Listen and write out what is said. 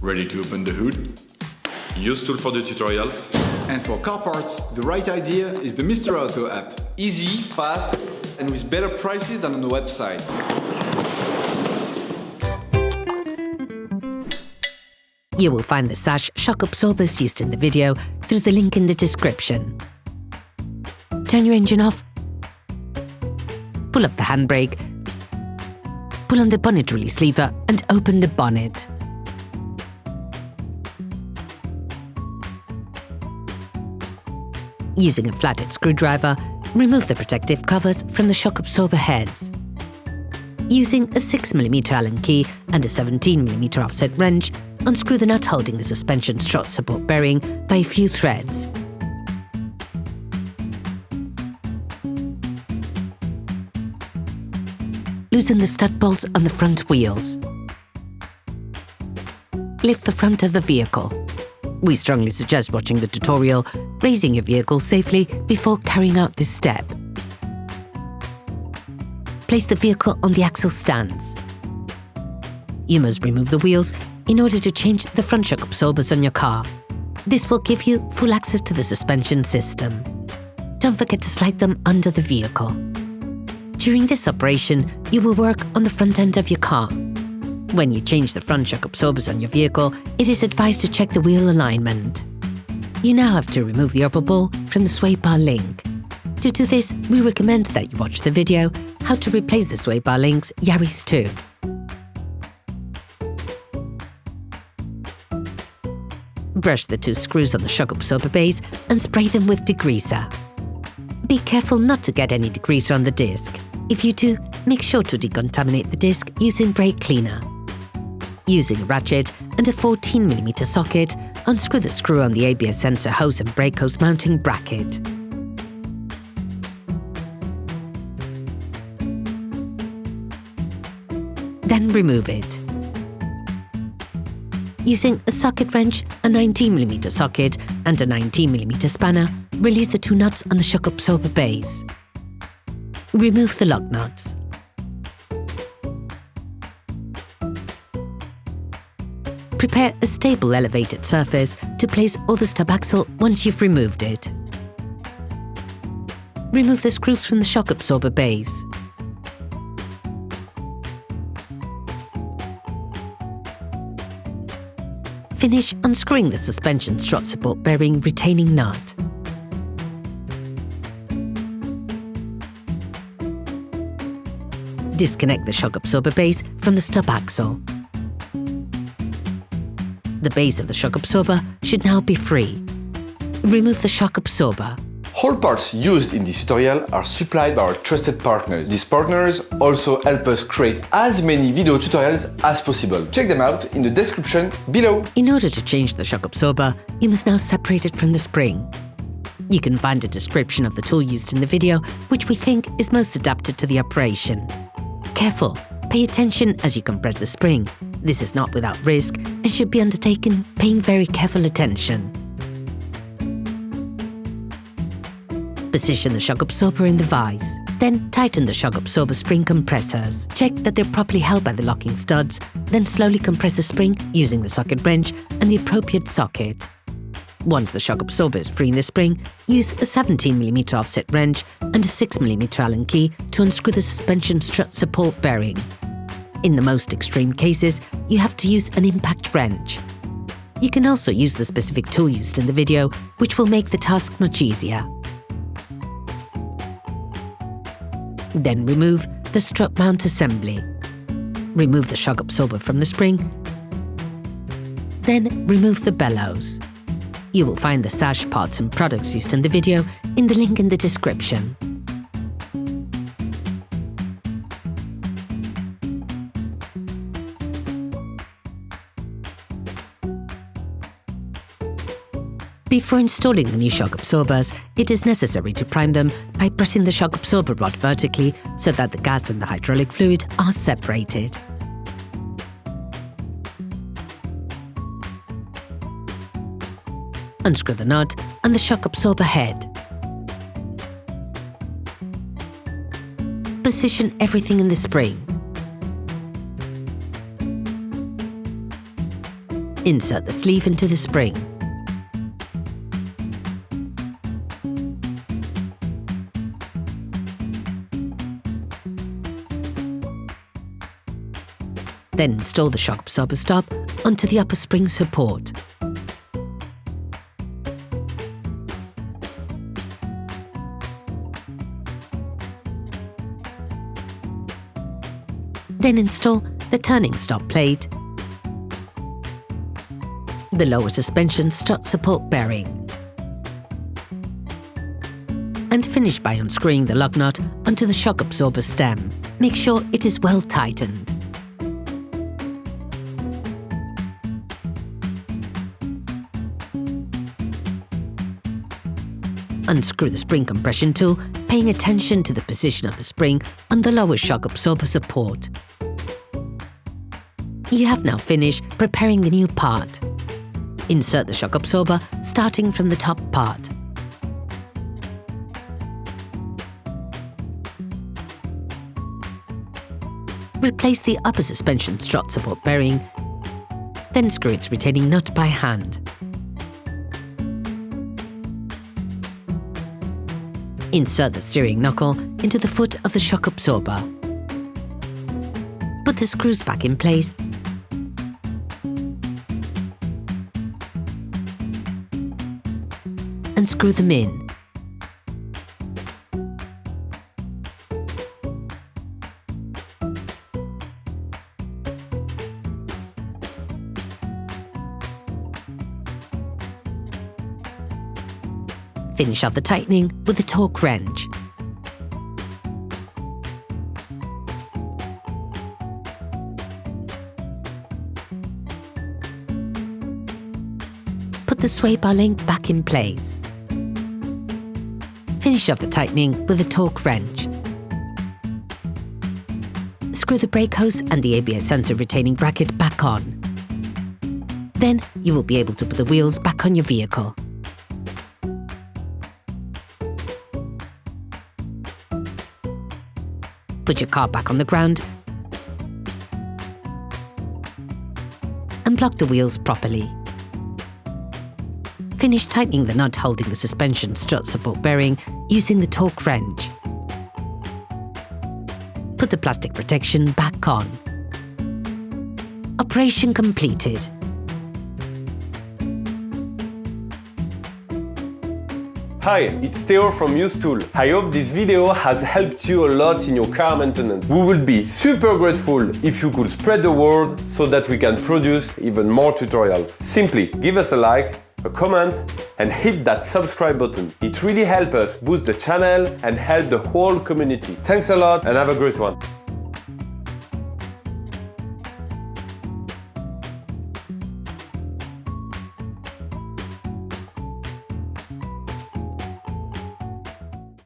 Ready to open the hood? UseTool for the tutorials. And for car parts, the right idea is the Mr. Auto app. Easy, fast, and with better prices than on the website. You will find the sash shock absorbers used in the video through the link in the description. Turn your engine off. Pull up the handbrake. Pull on the bonnet release lever and open the bonnet. Using a flathead screwdriver, remove the protective covers from the shock absorber heads. Using a 6mm Allen key and a 17mm offset wrench, unscrew the nut holding the suspension strut support bearing by a few threads. Loosen the stud bolts on the front wheels. Lift the front of the vehicle. We strongly suggest watching the tutorial, raising your vehicle safely before carrying out this step. Place the vehicle on the axle stands. You must remove the wheels in order to change the front shock absorbers on your car. This will give you full access to the suspension system. Don't forget to slide them under the vehicle. During this operation, you will work on the front end of your car. When you change the front shock absorbers on your vehicle, it is advised to check the wheel alignment. You now have to remove the upper ball from the sway bar link. To do this, we recommend that you watch the video How to Replace the Sway Bar Links Yaris 2. Brush the two screws on the shock absorber base and spray them with degreaser. Be careful not to get any degreaser on the disc. If you do, make sure to decontaminate the disc using brake cleaner. Using a ratchet and a 14mm socket, unscrew the screw on the ABS sensor hose and brake hose mounting bracket. Then remove it. Using a socket wrench, a 19mm socket and a 19mm spanner, release the two nuts on the shock absorber base. Remove the lock nuts. Prepare a stable elevated surface to place all the stub axle once you've removed it. Remove the screws from the shock absorber base. Finish unscrewing the suspension strut support bearing retaining nut. Disconnect the shock absorber base from the stub axle. The base of the shock absorber should now be free. Remove the shock absorber. All parts used in this tutorial are supplied by our trusted partners. These partners also help us create as many video tutorials as possible. Check them out in the description below. In order to change the shock absorber, you must now separate it from the spring. You can find a description of the tool used in the video, which we think is most adapted to the operation. Careful, pay attention as you compress the spring. This is not without risk and should be undertaken paying very careful attention. Position the shock absorber in the vise. Then tighten the shock absorber spring compressors. Check that they're properly held by the locking studs, then slowly compress the spring using the socket wrench and the appropriate socket. Once the shock absorber is free in the spring, use a 17mm offset wrench and a 6mm Allen key to unscrew the suspension strut support bearing. In the most extreme cases, you have to use an impact wrench. You can also use the specific tool used in the video, which will make the task much easier. Then remove the strut mount assembly. Remove the shock absorber from the spring. Then remove the bellows. You will find the sash parts and products used in the video in the link in the description. Before installing the new shock absorbers, it is necessary to prime them by pressing the shock absorber rod vertically so that the gas and the hydraulic fluid are separated. Unscrew the nut and the shock absorber head. Position everything in the spring. Insert the sleeve into the spring. Then install the shock absorber stop onto the upper spring support. Then install the turning stop plate, the lower suspension strut support bearing, and finish by unscrewing the lug nut onto the shock absorber stem. Make sure it is well tightened. Unscrew the spring compression tool, paying attention to the position of the spring on the lower shock absorber support. You have now finished preparing the new part. Insert the shock absorber starting from the top part. Replace the upper suspension strut support bearing, then screw its retaining nut by hand. Insert the steering knuckle into the foot of the shock absorber. Put the screws back in place and screw them in. Finish off the tightening with a torque wrench. Put the sway bar link back in place. Finish off the tightening with a torque wrench. Screw the brake hose and the ABS sensor retaining bracket back on. Then you will be able to put the wheels back on your vehicle. Put your car back on the ground and block the wheels properly. Finish tightening the nut holding the suspension strut support bearing using the torque wrench. Put the plastic protection back on. Operation completed. Hi, it's Theo from UseTool. I hope this video has helped you a lot in your car maintenance. We would be super grateful if you could spread the word so that we can produce even more tutorials. Simply give us a like, a comment, and hit that subscribe button. It really helps us boost the channel and help the whole community. Thanks a lot and have a great one.